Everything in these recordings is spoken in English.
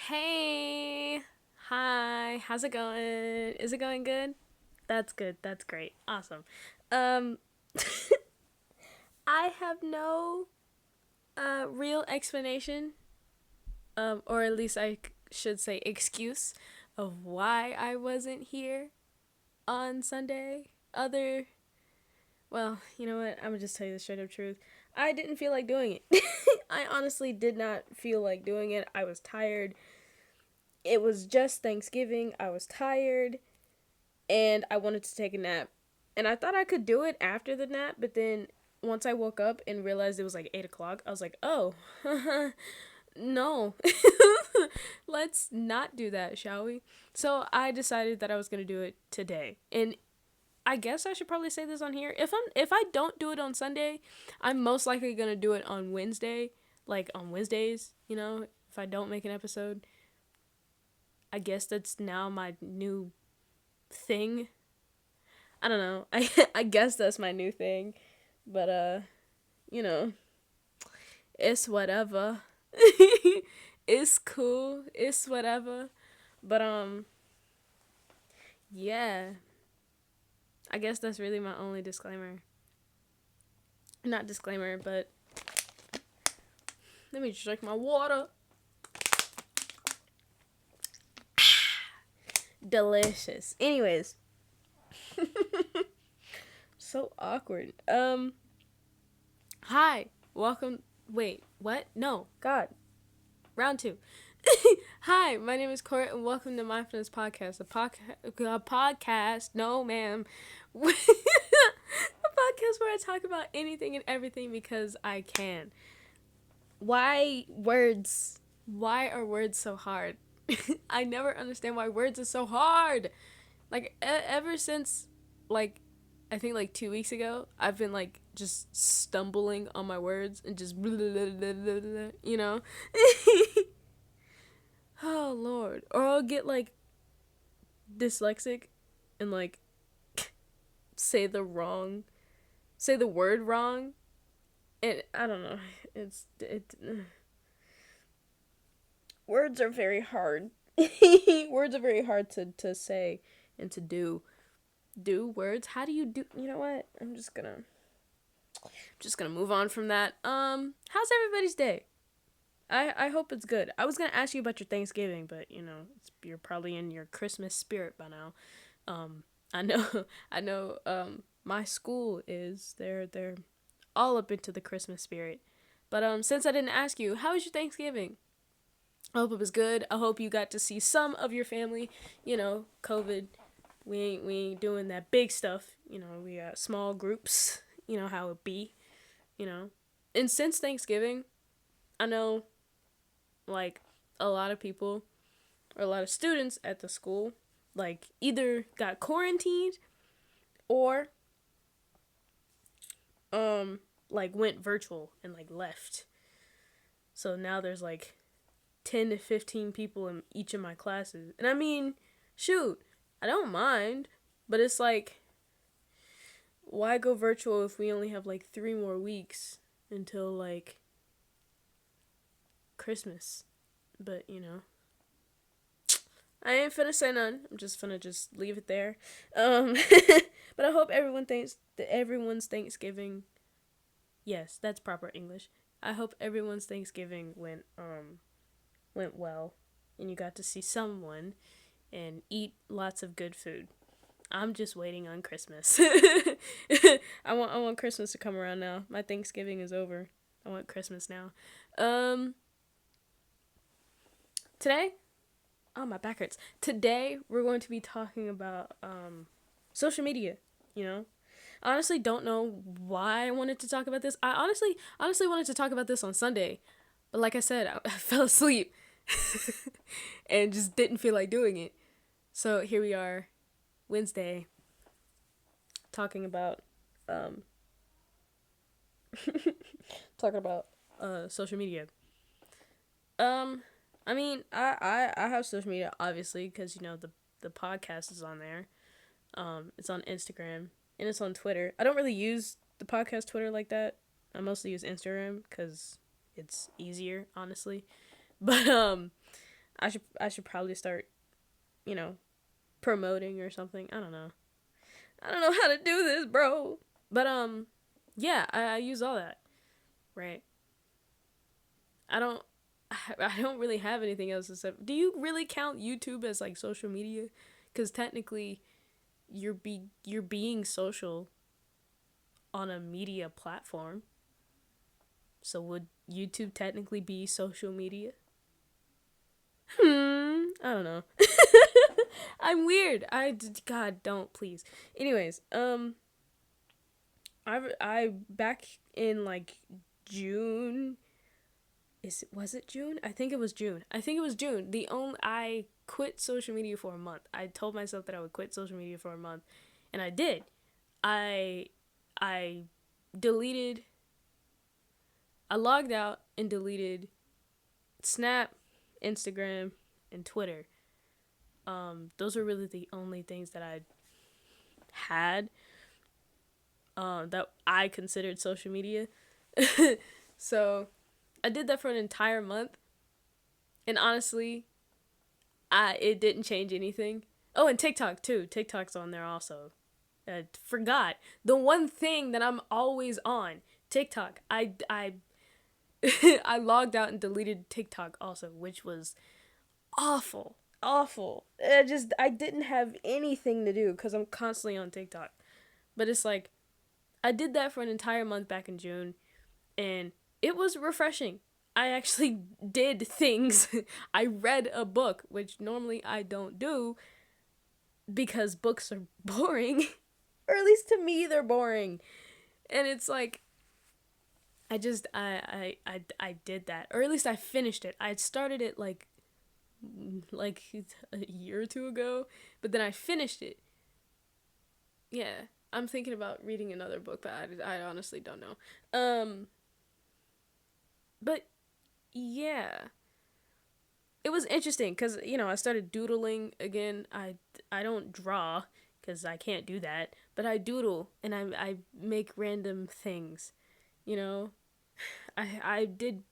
Hey, hi, how's it going? Is it going good? That's good. That's great. Awesome. Um, I have no real explanation, or at least should say excuse, of why I wasn't here on Sunday. Well, you know what? I'm gonna just tell you the straight up truth. I didn't feel like doing it. I honestly did not feel like doing it. I was tired. It was just Thanksgiving. I was tired and I wanted to take a nap. And I thought I could do it after the nap, but then once I woke up and realized it was like 8 o'clock, I was like, oh, no. Let's not do that, shall we? So I decided that I was gonna do it today. And I guess I should probably say this on here. If I don't do it on Sunday, I'm most likely gonna do it on Wednesday. Like on Wednesdays, if I don't make an episode. I guess that's now my new thing. I don't know. I guess that's my new thing. But you know, it's whatever. It's cool. It's whatever. But yeah. I guess that's really my only disclaimer. Not disclaimer, but let me drink my water. Delicious. Anyways. So awkward. Hi. Welcome. Wait, what? No. God. Round two. Hi, my name is Court, and welcome to Mindfulness Podcast. A podcast, no ma'am. A podcast where I talk about anything and everything because I can. Why words? Why are words so hard? I never understand why words are so hard. Like, ever since, like, I think like 2 weeks ago, I've been like just stumbling on my words and just blah, blah, blah, blah, blah, blah, you know? Oh Lord. Or I'll get like dyslexic and like say the word wrong. And I don't know. Words are very hard. Words are very hard to say and to do. Do words? How do you do? You know what? I'm just gonna move on from that. How's everybody's day? I hope it's good. I was gonna ask you about your Thanksgiving, but you're probably in your Christmas spirit by now. I know, I know. My school is they're all up into the Christmas spirit. But since I didn't ask you, how was your Thanksgiving? I hope it was good. I hope you got to see some of your family. COVID. We ain't doing that big stuff. We got small groups. You know how it be. You know, and since Thanksgiving, I know like a lot of people or a lot of students at the school like either got quarantined or like went virtual and like left. So now there's like 10 to 15 people in each of my classes. And I mean, shoot, I don't mind, but it's like why go virtual if we only have like 3 more weeks until like Christmas? But I ain't finna say none. I'm just finna just leave it there. But I hope everyone thinks that everyone's Thanksgiving. Yes, that's proper English. I hope everyone's Thanksgiving went well, and you got to see someone and eat lots of good food. I'm just waiting on Christmas. I want Christmas to come around now. My Thanksgiving is over. I want Christmas now. Today, oh, my back hurts. Today we're going to be talking about social media. I honestly don't know why I wanted to talk about this. I honestly wanted to talk about this on Sunday, but like I said, I fell asleep and just didn't feel like doing it. So here we are, Wednesday, talking about talking about social media. I mean, I have social media obviously because the podcast is on there. It's on Instagram and it's on Twitter. I don't really use the podcast Twitter like that. I mostly use Instagram because it's easier, honestly. But I should probably start, you know, promoting or something. I don't know. I don't know how to do this, bro. But yeah, I use all that, right? I don't I don't really have anything else except. Do you really count YouTube as like social media? Because technically, you're being social on a media platform. So would YouTube technically be social media? I don't know. I'm weird. God, don't please. Anyways, I back in like June. Was it June? I think it was June. I quit social media for a month. I told myself that I would quit social media for a month, and I did. I I deleted. I logged out and deleted Snap, Instagram, and Twitter. Those are really the only things that I had that I considered social media. So I did that for an entire month, and honestly, it didn't change anything. Oh, and TikTok too. TikTok's on there also. Forgot the one thing that I'm always on. TikTok. I I logged out and deleted TikTok also, which was awful. Awful. I didn't have anything to do because I'm constantly on TikTok. But it's like I did that for an entire month back in June, and it was refreshing. I actually did things. I read a book, which normally I don't do because books are boring. Or at least to me they're boring. And it's like I did that. Or at least I finished it. I had started it like a year or two ago, but then I finished it. Yeah. I'm thinking about reading another book, but I honestly don't know. But yeah, it was interesting because I started doodling again. I don't draw because I can't do that, but I doodle and I make random things. You know, I did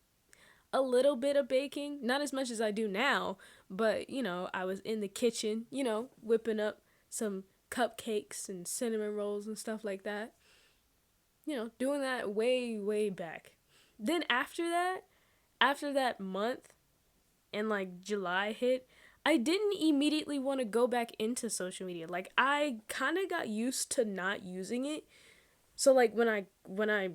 a little bit of baking, not as much as I do now, but I was in the kitchen, whipping up some cupcakes and cinnamon rolls and stuff like that. Doing that way back. Then after that month and like July hit, I didn't immediately want to go back into social media. Like I kind of got used to not using it. So like when I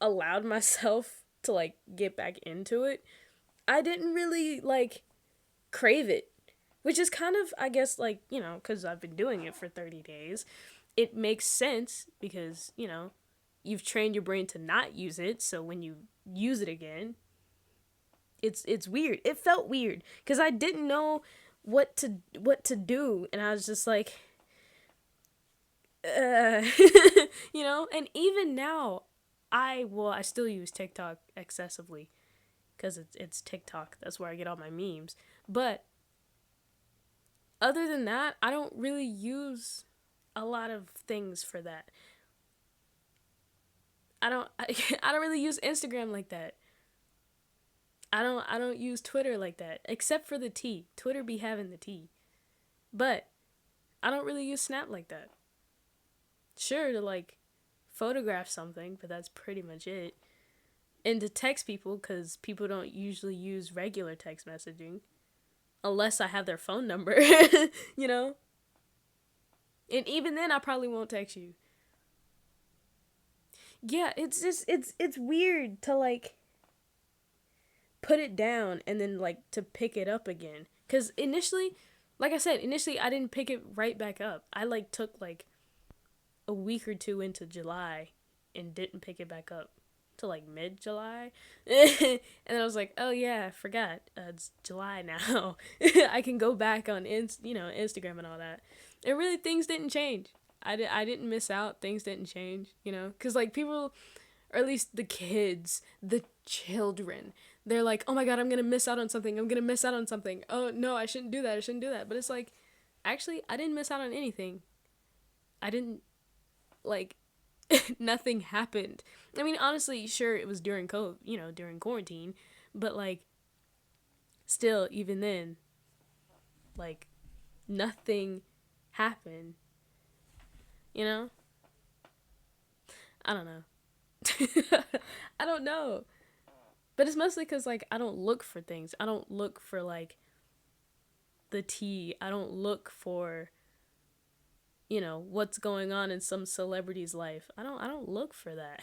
allowed myself to like get back into it, I didn't really like crave it, which is kind of, I guess, like, cuz I've been doing it for 30 days. It makes sense because, you've trained your brain to not use it, so when you use it again, it's weird. It felt weird cuz I didn't know what to do, and I was just like uh and even now I still use TikTok excessively because it's TikTok. That's where I get all my memes. But other than that, I don't really use a lot of things for that. I don't really use Instagram like that. I don't use Twitter like that except for the tea. Twitter be having the tea. But I don't really use Snap like that. Sure to like photograph something, but that's pretty much it. And to text people cuz people don't usually use regular text messaging unless I have their phone number, you know? And even then I probably won't text you. Yeah, it's just it's weird to like put it down and then like to pick it up again. Cuz initially, like I said, initially I didn't pick it right back up. I like took like a week or two into July and didn't pick it back up till like mid July. And I was like, "Oh yeah, I forgot. It's July now. I can go back on Instagram and all that." And really things didn't change. I didn't miss out. Things didn't change, cuz like people, or at least the kids, the children, they're like, "Oh my god, I'm going to miss out on something. I'm going to miss out on something. Oh no, I shouldn't do that. I shouldn't do that." But it's like, actually, I didn't miss out on anything. I didn't like nothing happened. I mean, honestly, sure, it was during COVID, during quarantine, but like still, even then, like, nothing happened, you know? I don't know. I don't know. But it's mostly because, like, I don't look for things. I don't look for, like, the tea. I don't look for, what's going on in some celebrity's life. I don't look for that.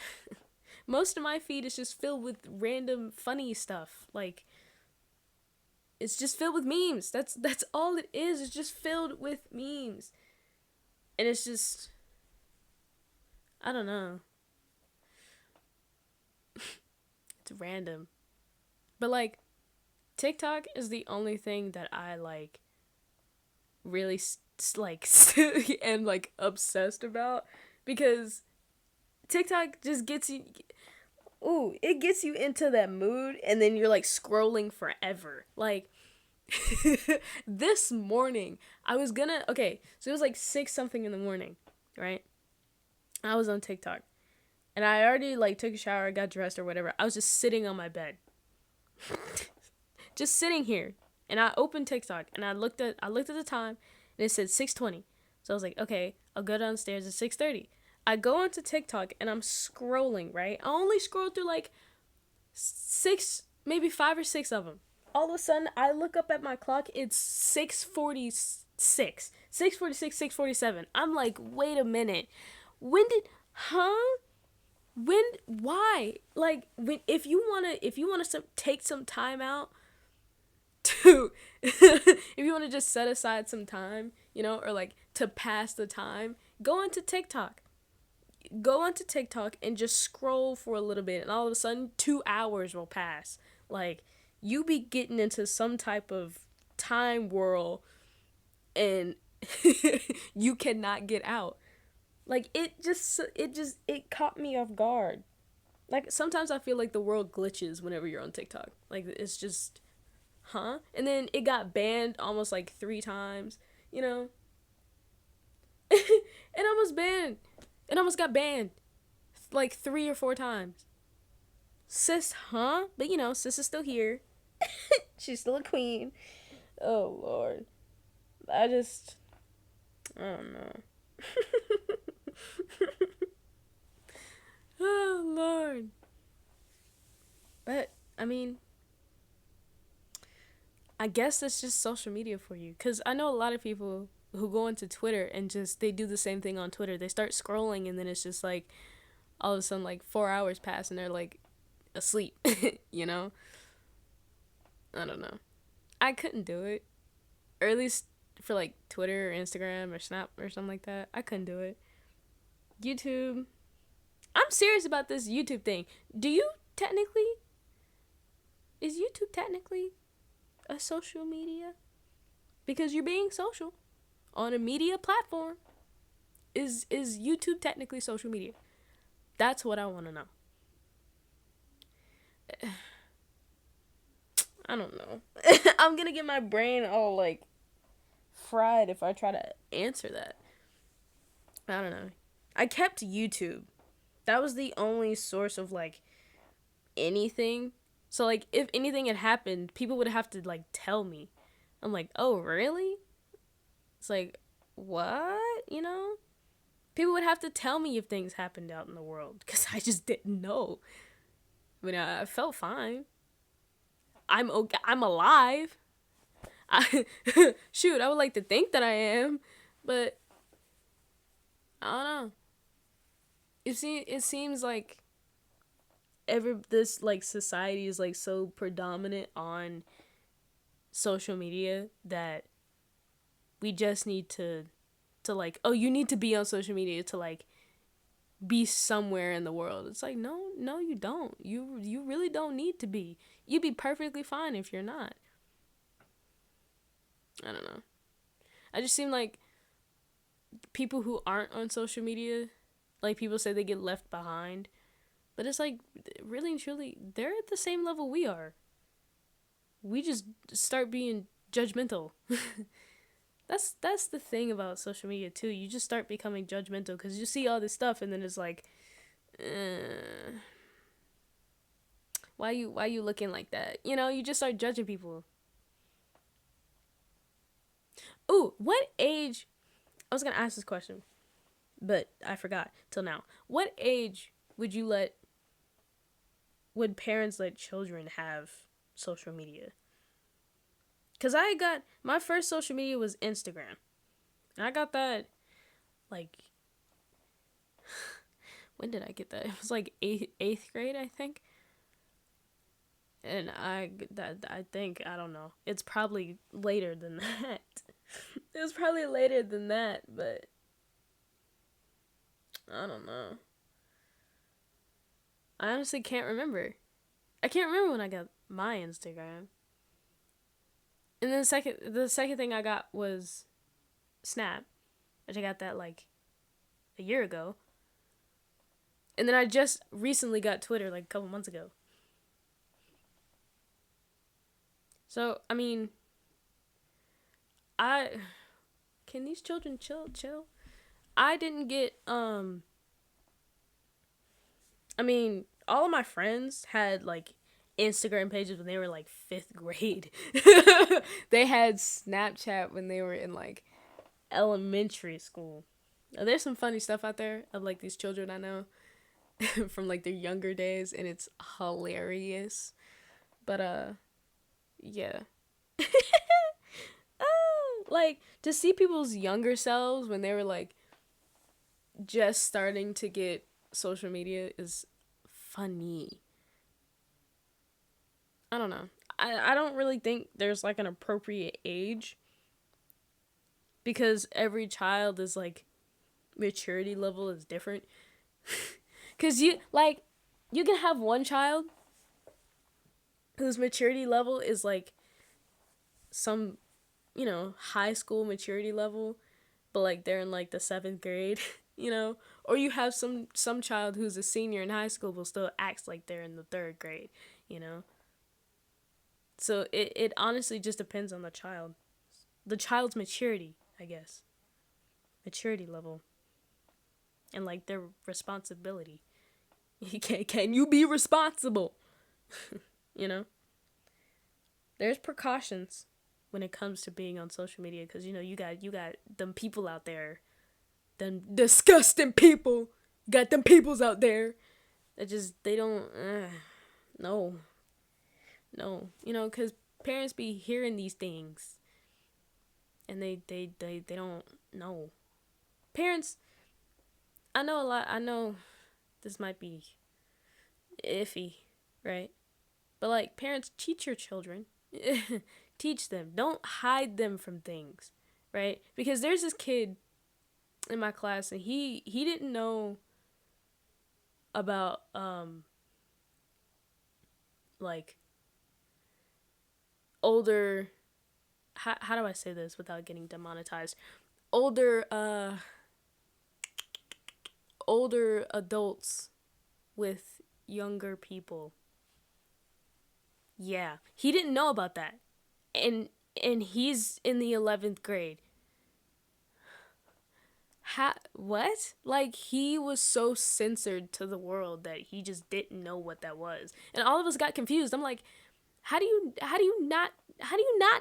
Most of my feed is just filled with random funny stuff. Like, it's just filled with memes. That's all it is. It's just filled with memes. And it's just, I don't know. It's random. But, like, TikTok is the only thing that I, like, really, am, like, obsessed about. Because TikTok just gets you, it gets you into that mood, and then you're, like, scrolling forever. Like, this morning, so it was, like, 6 something in the morning, right? I was on TikTok. And I already, like, took a shower, got dressed or whatever. I was just sitting on my bed. Just sitting here. And I opened TikTok and I looked at the time and it said 6:20. So I was like, okay, I'll go downstairs at 6:30. I go onto TikTok and I'm scrolling, right? I only scrolled through like 6, maybe 5 or 6 of them. All of a sudden, I look up at my clock. It's 6:46. 6:46, 6:47. I'm like, wait a minute. Why? Like, if you wanna take some time out to, if you wanna just set aside some time, or like to pass the time, go onto TikTok. Go onto TikTok and just scroll for a little bit, and all of a sudden 2 hours will pass. Like, you be getting into some type of time whirl, and you cannot get out. Like, it caught me off guard. Like, sometimes I feel like the world glitches whenever you're on TikTok. Like, it's just, huh? And then it got banned almost like 3 times, It almost banned. It almost got banned like 3 or 4 times. Sis, huh? But sis is still here. She's still a queen. Oh, Lord. I don't know. Oh, Lord. But, I mean, I guess that's just social media for you. Because I know a lot of people who go into Twitter and they do the same thing on Twitter. They start scrolling and then it's just like, all of a sudden, like, 4 hours pass and they're like asleep, I don't know. I couldn't do it. Or at least for like Twitter or Instagram or Snap or something like that. I couldn't do it. YouTube. I'm serious about this YouTube thing. Is YouTube technically a social media? Because you're being social on a media platform. Is YouTube technically social media? That's what I want to know. I don't know. I'm gonna get my brain all like fried if I try to answer that. I don't know. I kept YouTube. That was the only source of like anything. So like if anything had happened, people would have to like tell me. I'm like, oh really? It's like, what? People would have to tell me if things happened out in the world because I just didn't know. I mean, I felt fine. I'm okay. I'm alive. Shoot, I would like to think that I am, but I don't know. It seems like this like society is like so predominant on social media that we just need to like, oh, you need to be on social media to like be somewhere in the world. It's like, no you don't. You really don't need to be. You'd be perfectly fine if you're not. I don't know. I just seem like people who aren't on social media, like people say they get left behind, but it's like, really and truly, they're at the same level we are. We just start being judgmental. That's the thing about social media too. You just start becoming judgmental because you see all this stuff and then it's like, why you looking like that? You just start judging people. Ooh, what age? I was gonna ask this question, but I forgot till now. What age would parents let children have social media? Cause I got my first social media was Instagram, and I got that like when did I get that? It was like eighth grade, I think. And I think I don't know. It's probably later than that. It was probably later than that, but I don't know. I honestly can't remember. I can't remember when I got my Instagram. And then the second thing I got was Snap, which I got that like a year ago. And then I just recently got Twitter like a couple months ago. So, I mean, I can these children chill? I didn't get I mean, all of my friends had like Instagram pages when they were like 5th grade. They had Snapchat when they were in like elementary school. Now, there's some funny stuff out there of like these children I know from like their younger days, and it's hilarious. But yeah. Like to see people's younger selves when they were like just starting to get social media is funny. I don't know. I don't really think there's like an appropriate age because every child is like maturity level is different. Cuz you can have one child whose maturity level is like some, high school maturity level, but like they're in like the 7th grade, or you have some child who's a senior in high school but still acts like they're in the 3rd grade, you know. So it honestly just depends on the child's maturity, I guess, maturity level, and like their responsibility. Can you be responsible? you know there's precautions when it comes to being on social media, because you got them people out there, them disgusting people. You got them peoples out there that just they don't no, because parents be hearing these things and they don't know. Parents, I know a lot. I know this might be iffy, right? But like parents, teach your children. Teach them. Don't hide them from things, right? Because there's this kid in my class and he didn't know about like older, how do I say this without getting demonetized? Older older adults with younger people. Yeah, he didn't know about that. And he's in the 11th grade. What? Like he was so censored to the world that he just didn't know what that was. And all of us got confused. I'm like, how do you not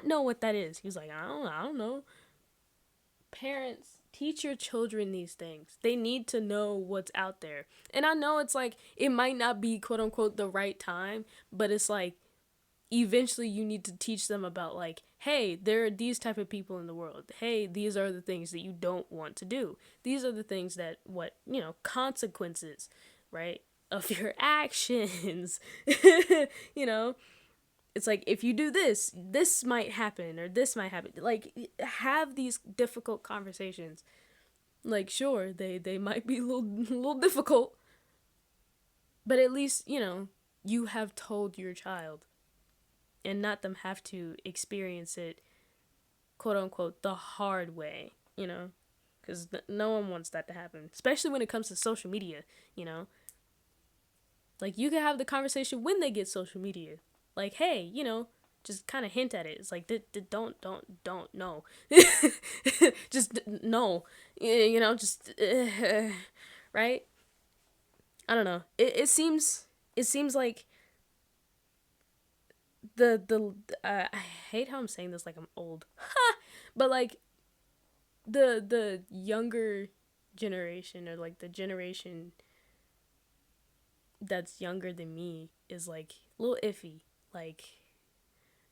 know what that is? He was like, I don't know. Parents, teach your children these things. They need to know what's out there. And I know it's like it might not be quote unquote the right time, but it's like eventually you need to teach them about like, hey, there are these type of people in the world. Hey, these are the things that you don't want to do. These are the things that consequences, right, of your actions. you know it's like if you do this, this might happen or this might happen. Like have these difficult conversations. Like sure, they might be a little difficult, but at least, you have told your child and not them have to experience it, quote unquote, the hard way, because no one wants that to happen, especially when it comes to social media, you know. Like you can have the conversation when they get social media, like, hey, just kind of hint at it. It's like, don't no, just no, just right. I don't know. It seems like the I hate how I'm saying this like I'm old, but like the younger generation, or like the generation that's younger than me, is like a little iffy. Like,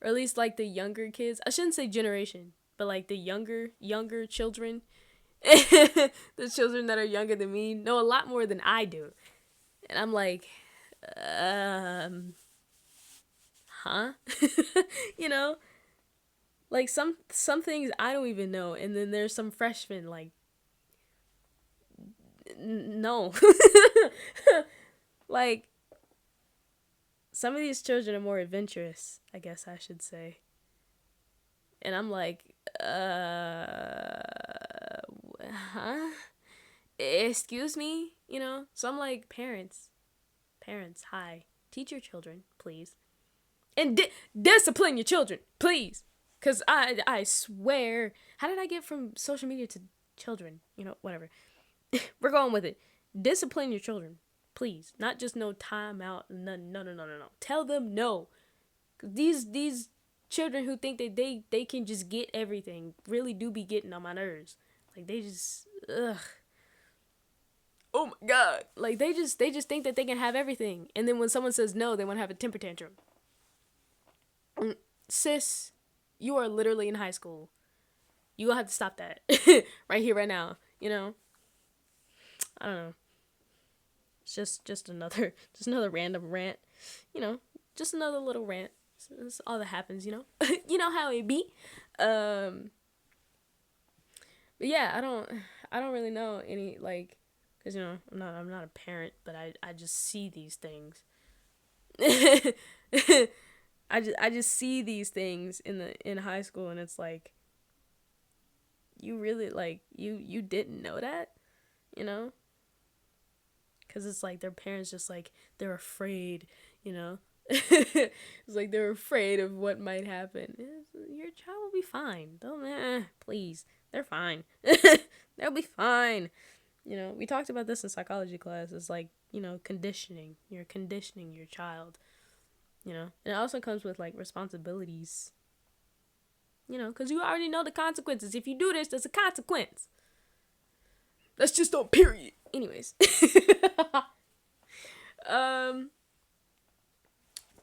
or at least like the younger kids. I shouldn't say generation, but like the younger children, the children that are younger than me know a lot more than I do. And I'm like, um, huh? You know, like some things I don't even know, and then there's some freshmen like, no. Like, some of these children are more adventurous, I guess I should say. And I'm like, huh? Excuse me? You know? So I'm like, parents, hi. Teach your children, please. And discipline your children, please. Because I swear, how did I get from social media to children? You know, whatever. We're going with it. Discipline your children, please. Not just no time out. No. Tell them no. These children who think that they can just get everything really do be getting on my nerves. Like, they just, ugh. Oh my god. Like, they just think that they can have everything. And then when someone says no, they want to have a temper tantrum. Sis, you are literally in high school. You gonna have to stop that. Right here, right now. You know? I don't know. It's just another random rant. You know, just another little rant. That's all that happens, you know? You know how it be. But yeah, I don't really know any, like, cuz you know, I'm not a parent, but I just see these things. I just see these things in high school, and it's like, you really, like, you didn't know that, you know? Cuz it's like their parents just, like, they're afraid, you know? It's like they're afraid of what might happen. Your child will be fine. Don't, please. They're fine. They'll be fine. You know, we talked about this in psychology class. It's like, you know, conditioning. You're conditioning your child. You know, and it also comes with like responsibilities. You know, because you already know the consequences. If you do this, there's a consequence. That's just on period. Anyways. um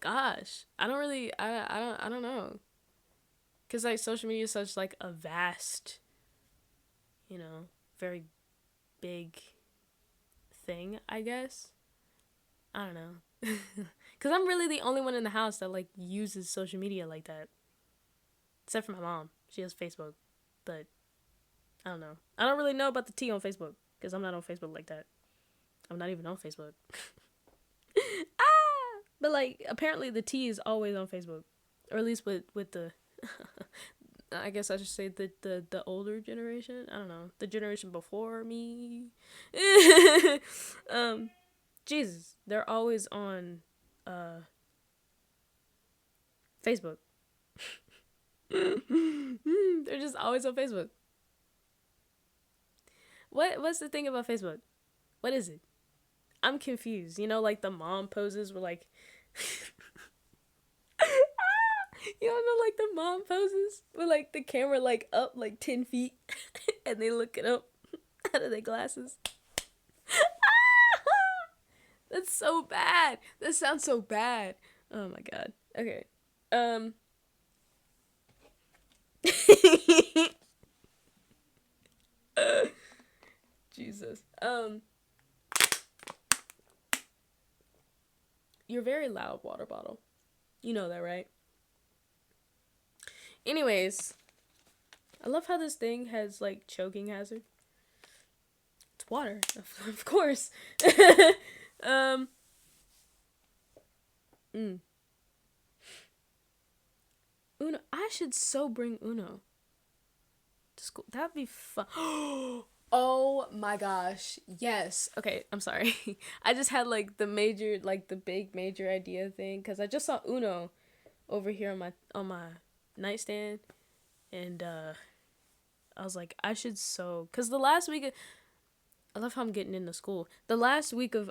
Gosh, I don't really, I don't know, cause like social media is such like a vast, you know, very big thing, I guess. I don't know, cause I'm really the only one in the house that like uses social media like that, except for my mom. She has Facebook, but I don't know. I don't really know about the tea on Facebook, cause I'm not on Facebook like that. I'm not even on Facebook. But like, apparently the tea is always on Facebook, or at least with the I guess I should say the older generation. I don't know, the generation before me. um, Jesus, they're always on Facebook. They're just always on Facebook. What's the thing about Facebook? What is it? I'm confused. You know, like the mom poses were like, you don't know, like the mom poses with like the camera like up like 10 feet, and they looking up out of their glasses. That's so bad. That sounds so bad. Oh my god. Okay. Um. Jesus. You're very loud, water bottle. You know that, right? Anyways, I love how this thing has like choking hazard. It's water, of course. um. Mm. Uno. I should so bring Uno to school. That'd be fun. Oh my gosh. Yes. Okay, I'm sorry. I just had like the big major idea thing, cuz I just saw Uno over here on my nightstand, and I was like, I should so, cuz the last week I love how I'm getting into school. The last week of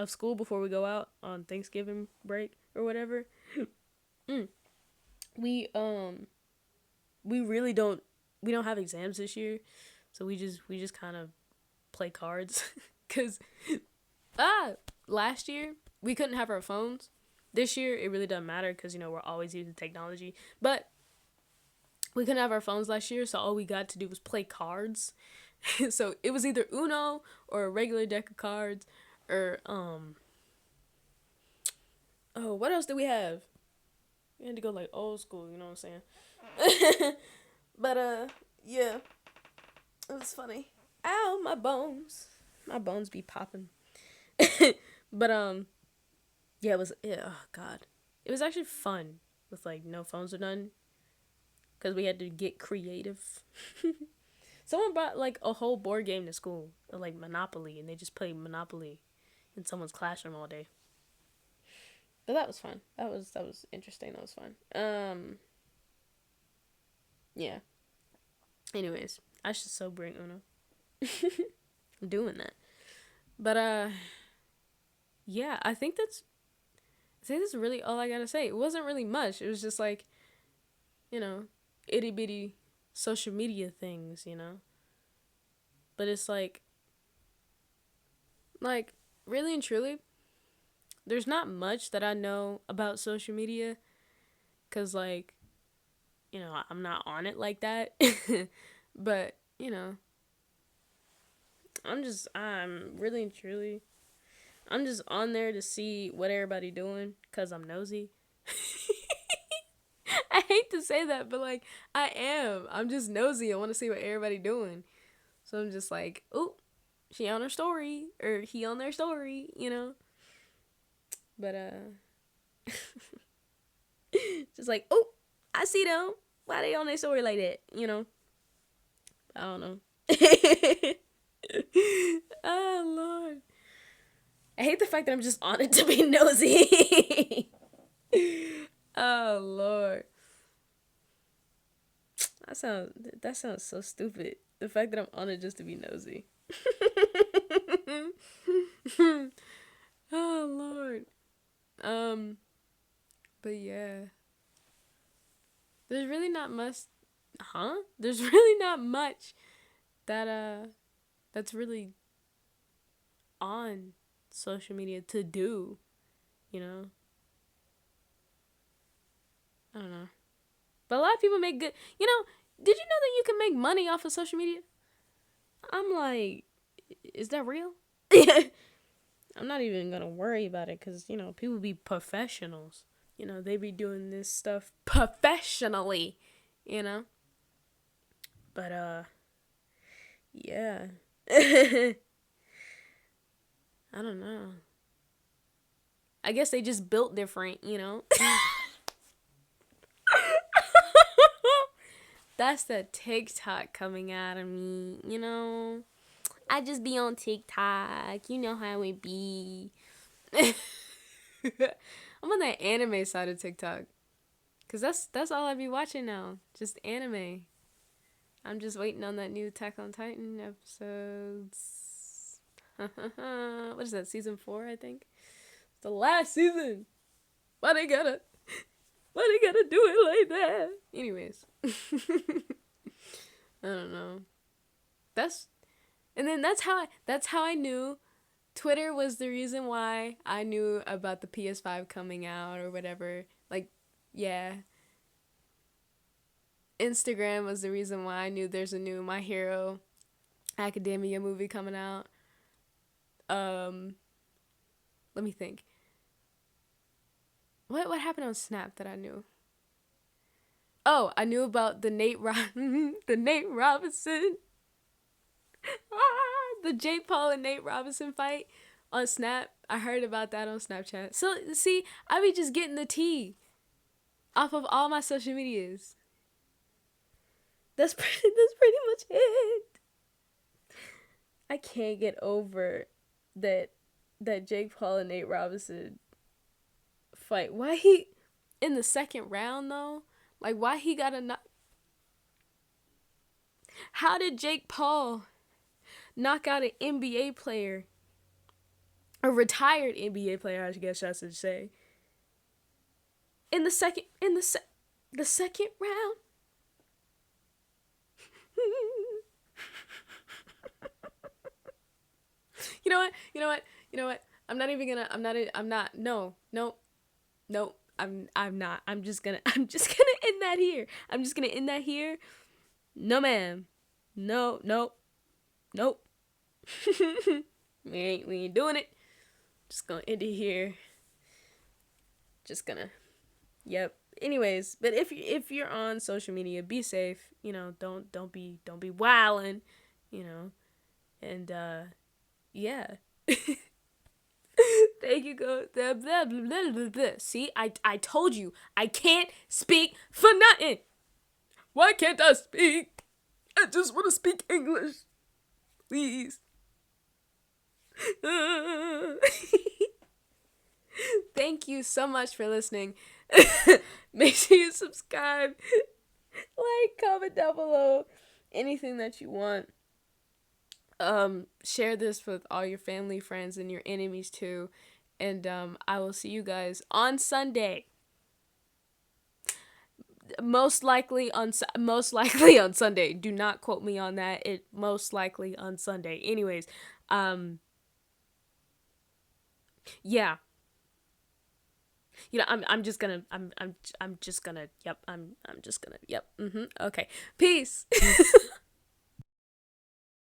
school before we go out on Thanksgiving break or whatever. mm, we we don't have exams this year, so we just kind of play cards because last year we couldn't have our phones. This year it really doesn't matter because we're always using technology, but we couldn't have our phones last year, so all we got to do was play cards. So it was either Uno or a regular deck of cards, or oh, what else did we have? We had to go like old school, you know what I'm saying? But yeah, it was funny. Ow, my bones. My bones be popping. But yeah, oh god. It was actually fun with like no phones or none, cuz we had to get creative. Someone brought like a whole board game to school, like Monopoly, and they just played Monopoly in someone's classroom all day. But that was fun. That was interesting. That was fun. Yeah. Anyways, I should so bring Uno. I'm doing that. But yeah, I think that's really all I gotta say. It wasn't really much. It was just like, itty bitty social media things, But it's like really and truly, there's not much that I know about social media, cause like, I'm not on it like that. But I'm really and truly, I'm just on there to see what everybody doing, cause I'm nosy. I hate to say that, but like I am. I'm just nosy. I want to see what everybody doing. So I'm just like, oh, she on her story or he on their story, But just like, oh, I see them. Why they on their story like that? I don't know. Oh Lord. I hate the fact that I'm just on it to be nosy. Oh Lord. That sounds so stupid. The fact that I'm on it just to be nosy. Oh Lord. But yeah. There's really not much There's really not much that that's really on social media to do, I don't know. But a lot of people make good, did you know that you can make money off of social media? I'm like, is that real? I'm not even gonna worry about it because, people be professionals. They be doing this stuff professionally, But, yeah. I don't know. I guess they just built different, That's the TikTok coming out of me, I just be on TikTok. You know how it be. I'm on that anime side of TikTok. Cause that's all I be watching now. Just anime. I'm just waiting on that new Attack on Titan episodes. What is that, season 4, I think? It's the last season. Why they gotta do it like that? Anyways. I don't know. That's how I knew Twitter was the reason why I knew about the PS5 coming out or whatever. Like, yeah. Instagram was the reason why I knew there's a new My Hero Academia movie coming out. Let me think. What happened on Snap that I knew? Oh, I knew about the Nate Robinson. The Jake Paul and Nate Robinson fight on Snap. I heard about that on Snapchat. So, see, I be just getting the tea off of all my social medias. That's pretty much it. I can't get over that Jake Paul and Nate Robinson fight. Why he in the second round though? Like, why he got a knock? How did Jake Paul knock out an NBA player, a retired NBA player, I guess I should say, in the second round? know what? You know what? You know what? I'm not even gonna. I'm not. No. No. No. I'm not. I'm just gonna. I'm just gonna end that here. I'm just gonna end that here. No, ma'am. No. Nope. Nope. We ain't doing it. Just gonna end it here. Just gonna. Yep. Anyways, but if you're on social media, be safe. You know, don't be wildin'. You know, and yeah. Thank you, go. Blah, blah, blah, blah, blah, blah. See, I told you I can't speak for nothing. Why can't I speak? I just want to speak English, please. Thank you so much for listening. Make sure you subscribe, like, comment down below, anything that you want. Share this with all your family, friends, and your enemies too. And I will see you guys on Sunday. Most likely on Sunday. Do not quote me on that. It most likely on Sunday. Anyways, yeah. You know, I'm just gonna I'm just gonna yep. I'm just gonna yep. Okay. Peace.